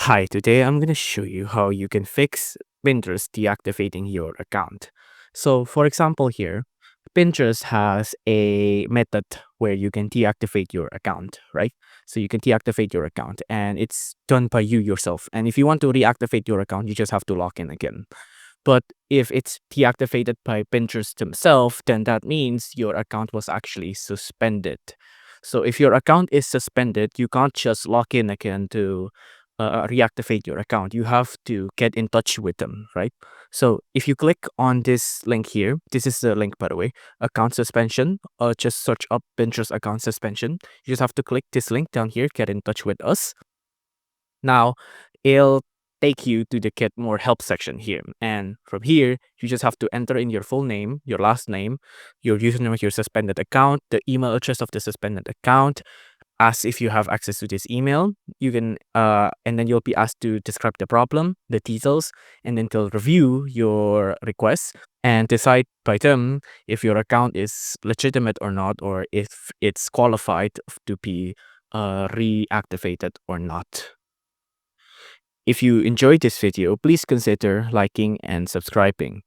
Hi, today I'm going to show you how you can fix Pinterest deactivating your account. So, for example, here, Pinterest has a method where you can deactivate your account, right? So, you can deactivate your account and it's done by you yourself. And if you want to reactivate your account, you just have to log in again. But if it's deactivated by Pinterest themselves, then that means your account was actually suspended. So if your account is suspended, you can't just log in again to reactivate your account. You have to get in touch with them, right? So if you click on this link here, this is the link, by the way, account suspension, just search up Pinterest account suspension. You just have to click this link down here, get in touch with us. Now, it'll take you to the Get More Help section here. And from here, you just have to enter in your full name, your last name, your username of your suspended account, the email address of the suspended account, ask if you have access to this email. You can, and then you'll be asked to describe the problem, the details, and then they'll review your request and decide by them if your account is legitimate or not, or if it's qualified to be reactivated or not. If you enjoyed this video, please consider liking and subscribing.